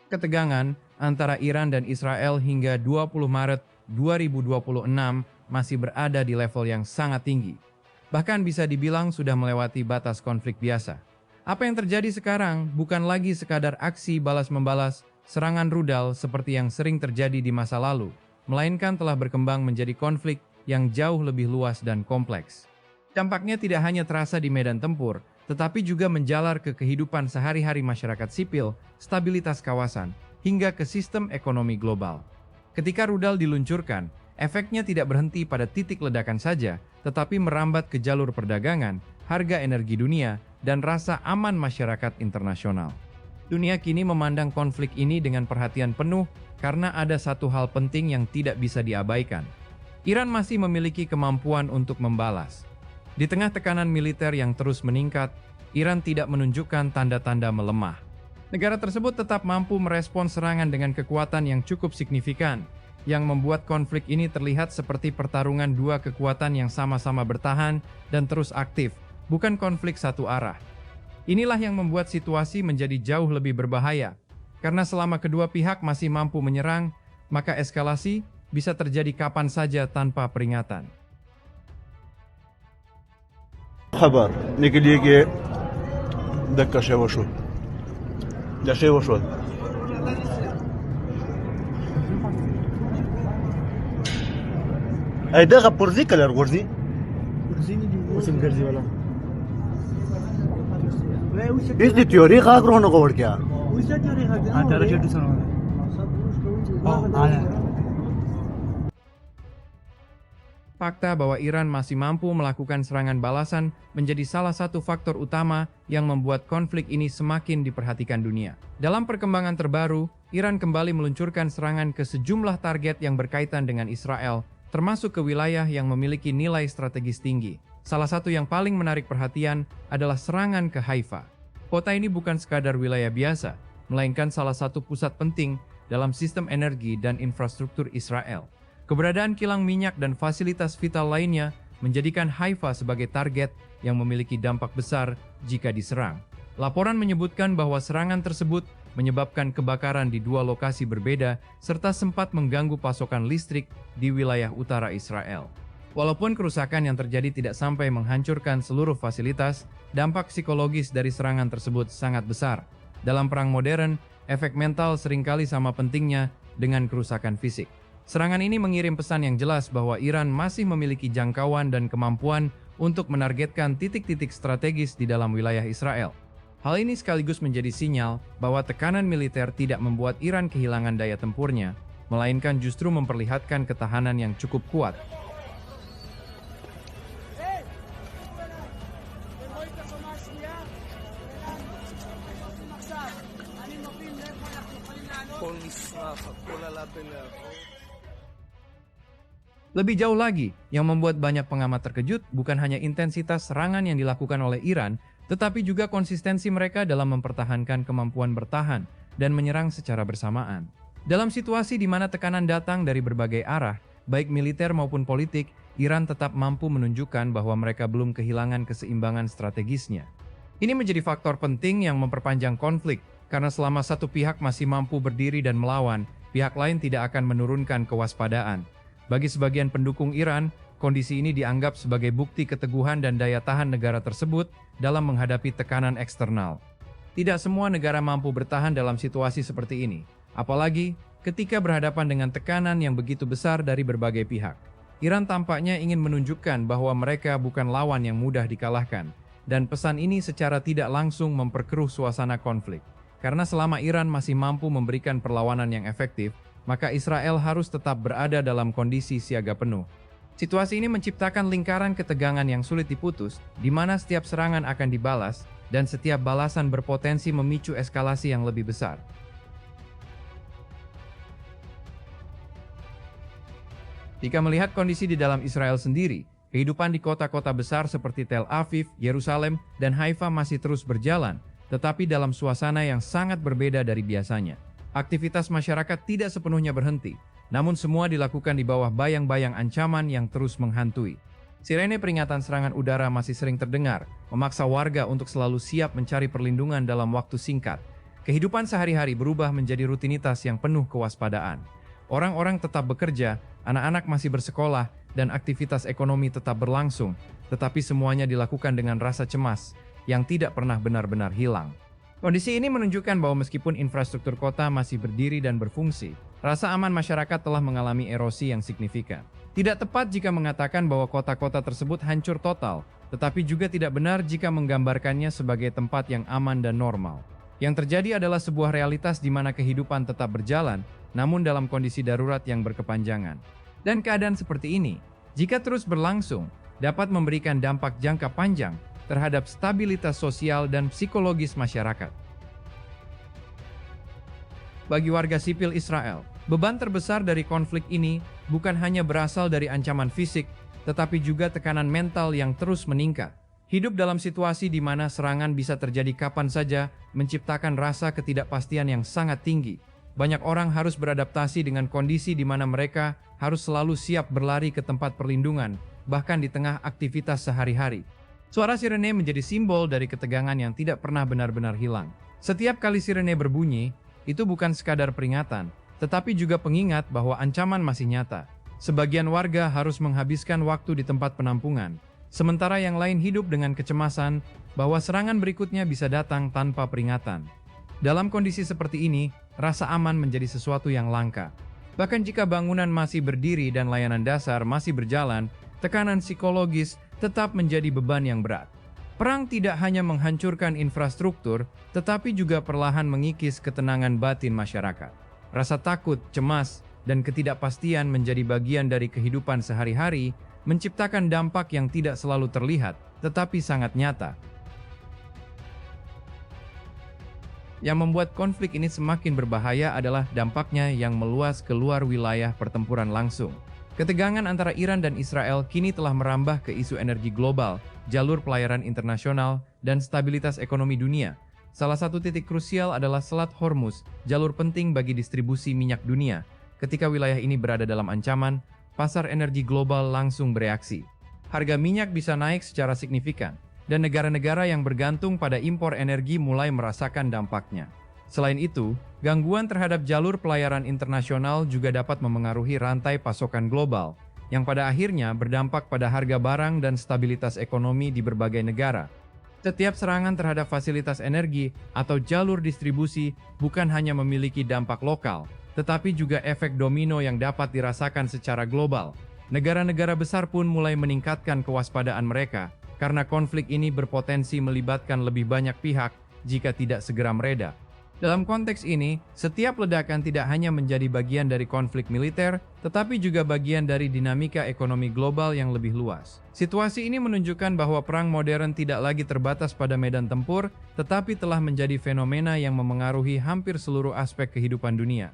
Ketegangan antara Iran dan Israel hingga 20 Maret 2026 masih berada di level yang sangat tinggi. Bahkan bisa dibilang sudah melewati batas konflik biasa. Apa yang terjadi sekarang bukan lagi sekadar aksi balas-membalas serangan rudal seperti yang sering terjadi di masa lalu, melainkan telah berkembang menjadi konflik yang jauh lebih luas dan kompleks. Dampaknya tidak hanya terasa di medan tempur, tetapi juga menjalar ke kehidupan sehari-hari masyarakat sipil, stabilitas kawasan, hingga ke sistem ekonomi global. Ketika rudal diluncurkan, efeknya tidak berhenti pada titik ledakan saja, tetapi merambat ke jalur perdagangan, harga energi dunia, dan rasa aman masyarakat internasional. Dunia kini memandang konflik ini dengan perhatian penuh karena ada satu hal penting yang tidak bisa diabaikan. Iran masih memiliki kemampuan untuk membalas. Di tengah tekanan militer yang terus meningkat, Iran tidak menunjukkan tanda-tanda melemah. Negara tersebut tetap mampu merespons serangan dengan kekuatan yang cukup signifikan, yang membuat konflik ini terlihat seperti pertarungan dua kekuatan yang sama-sama bertahan dan terus aktif, bukan konflik satu arah. Inilah yang membuat situasi menjadi jauh lebih berbahaya, karena selama kedua pihak masih mampu menyerang, maka eskalasi bisa terjadi kapan saja tanpa peringatan. خبر نقول لي دكا شيء وشو ده شيء وشو اي دغه پرزي کلر ورزي وسم ګرځي ولا اس دي تیوري غاغرونه غوړ کیا وسه تیوري غاغرونه ها درجه سره Fakta bahwa Iran masih mampu melakukan serangan balasan menjadi salah satu faktor utama yang membuat konflik ini semakin diperhatikan dunia. Dalam perkembangan terbaru, Iran kembali meluncurkan serangan ke sejumlah target yang berkaitan dengan Israel, termasuk ke wilayah yang memiliki nilai strategis tinggi. Salah satu yang paling menarik perhatian adalah serangan ke Haifa. Kota ini bukan sekadar wilayah biasa, melainkan salah satu pusat penting dalam sistem energi dan infrastruktur Israel. Keberadaan kilang minyak dan fasilitas vital lainnya menjadikan Haifa sebagai target yang memiliki dampak besar jika diserang. Laporan menyebutkan bahwa serangan tersebut menyebabkan kebakaran di dua lokasi berbeda serta sempat mengganggu pasokan listrik di wilayah utara Israel. Walaupun kerusakan yang terjadi tidak sampai menghancurkan seluruh fasilitas, dampak psikologis dari serangan tersebut sangat besar. Dalam perang modern, efek mental seringkali sama pentingnya dengan kerusakan fisik. Serangan ini mengirim pesan yang jelas bahwa Iran masih memiliki jangkauan dan kemampuan untuk menargetkan titik-titik strategis di dalam wilayah Israel. Hal ini sekaligus menjadi sinyal bahwa tekanan militer tidak membuat Iran kehilangan daya tempurnya, melainkan justru memperlihatkan ketahanan yang cukup kuat. Lebih jauh lagi, yang membuat banyak pengamat terkejut bukan hanya intensitas serangan yang dilakukan oleh Iran, tetapi juga konsistensi mereka dalam mempertahankan kemampuan bertahan dan menyerang secara bersamaan. Dalam situasi di mana tekanan datang dari berbagai arah, baik militer maupun politik, Iran tetap mampu menunjukkan bahwa mereka belum kehilangan keseimbangan strategisnya. Ini menjadi faktor penting yang memperpanjang konflik, karena selama satu pihak masih mampu berdiri dan melawan, pihak lain tidak akan menurunkan kewaspadaan. Bagi sebagian pendukung Iran, kondisi ini dianggap sebagai bukti keteguhan dan daya tahan negara tersebut dalam menghadapi tekanan eksternal. Tidak semua negara mampu bertahan dalam situasi seperti ini, apalagi ketika berhadapan dengan tekanan yang begitu besar dari berbagai pihak. Iran tampaknya ingin menunjukkan bahwa mereka bukan lawan yang mudah dikalahkan, dan pesan ini secara tidak langsung memperkeruh suasana konflik. Karena selama Iran masih mampu memberikan perlawanan yang efektif, maka Israel harus tetap berada dalam kondisi siaga penuh. Situasi ini menciptakan lingkaran ketegangan yang sulit diputus, di mana setiap serangan akan dibalas, dan setiap balasan berpotensi memicu eskalasi yang lebih besar. Jika melihat kondisi di dalam Israel sendiri, kehidupan di kota-kota besar seperti Tel Aviv, Yerusalem, dan Haifa masih terus berjalan, tetapi dalam suasana yang sangat berbeda dari biasanya. Aktivitas masyarakat tidak sepenuhnya berhenti, namun semua dilakukan di bawah bayang-bayang ancaman yang terus menghantui. Sirene peringatan serangan udara masih sering terdengar, memaksa warga untuk selalu siap mencari perlindungan dalam waktu singkat. Kehidupan sehari-hari berubah menjadi rutinitas yang penuh kewaspadaan. Orang-orang tetap bekerja, anak-anak masih bersekolah, dan aktivitas ekonomi tetap berlangsung, tetapi semuanya dilakukan dengan rasa cemas yang tidak pernah benar-benar hilang. Kondisi ini menunjukkan bahwa meskipun infrastruktur kota masih berdiri dan berfungsi, rasa aman masyarakat telah mengalami erosi yang signifikan. Tidak tepat jika mengatakan bahwa kota-kota tersebut hancur total, tetapi juga tidak benar jika menggambarkannya sebagai tempat yang aman dan normal. Yang terjadi adalah sebuah realitas di mana kehidupan tetap berjalan, namun dalam kondisi darurat yang berkepanjangan. Dan keadaan seperti ini, jika terus berlangsung, dapat memberikan dampak jangka panjang terhadap stabilitas sosial dan psikologis masyarakat. Bagi warga sipil Israel, beban terbesar dari konflik ini bukan hanya berasal dari ancaman fisik, tetapi juga tekanan mental yang terus meningkat. Hidup dalam situasi di mana serangan bisa terjadi kapan saja menciptakan rasa ketidakpastian yang sangat tinggi. Banyak orang harus beradaptasi dengan kondisi di mana mereka harus selalu siap berlari ke tempat perlindungan, bahkan di tengah aktivitas sehari-hari. Suara sirene menjadi simbol dari ketegangan yang tidak pernah benar-benar hilang. Setiap kali sirene berbunyi, itu bukan sekadar peringatan, tetapi juga pengingat bahwa ancaman masih nyata. Sebagian warga harus menghabiskan waktu di tempat penampungan, sementara yang lain hidup dengan kecemasan bahwa serangan berikutnya bisa datang tanpa peringatan. Dalam kondisi seperti ini, rasa aman menjadi sesuatu yang langka. Bahkan jika bangunan masih berdiri dan layanan dasar masih berjalan, tekanan psikologis tetap menjadi beban yang berat. Perang tidak hanya menghancurkan infrastruktur, tetapi juga perlahan mengikis ketenangan batin masyarakat. Rasa takut, cemas, dan ketidakpastian menjadi bagian dari kehidupan sehari-hari, menciptakan dampak yang tidak selalu terlihat, tetapi sangat nyata. Yang membuat konflik ini semakin berbahaya adalah dampaknya yang meluas keluar wilayah pertempuran langsung. Ketegangan antara Iran dan Israel kini telah merambah ke isu energi global, jalur pelayaran internasional, dan stabilitas ekonomi dunia. Salah satu titik krusial adalah Selat Hormuz, jalur penting bagi distribusi minyak dunia. Ketika wilayah ini berada dalam ancaman, pasar energi global langsung bereaksi. Harga minyak bisa naik secara signifikan, dan negara-negara yang bergantung pada impor energi mulai merasakan dampaknya. Selain itu, gangguan terhadap jalur pelayaran internasional juga dapat memengaruhi rantai pasokan global, yang pada akhirnya berdampak pada harga barang dan stabilitas ekonomi di berbagai negara. Setiap serangan terhadap fasilitas energi atau jalur distribusi bukan hanya memiliki dampak lokal, tetapi juga efek domino yang dapat dirasakan secara global. Negara-negara besar pun mulai meningkatkan kewaspadaan mereka, karena konflik ini berpotensi melibatkan lebih banyak pihak jika tidak segera mereda. Dalam konteks ini, setiap ledakan tidak hanya menjadi bagian dari konflik militer, tetapi juga bagian dari dinamika ekonomi global yang lebih luas. Situasi ini menunjukkan bahwa perang modern tidak lagi terbatas pada medan tempur, tetapi telah menjadi fenomena yang memengaruhi hampir seluruh aspek kehidupan dunia.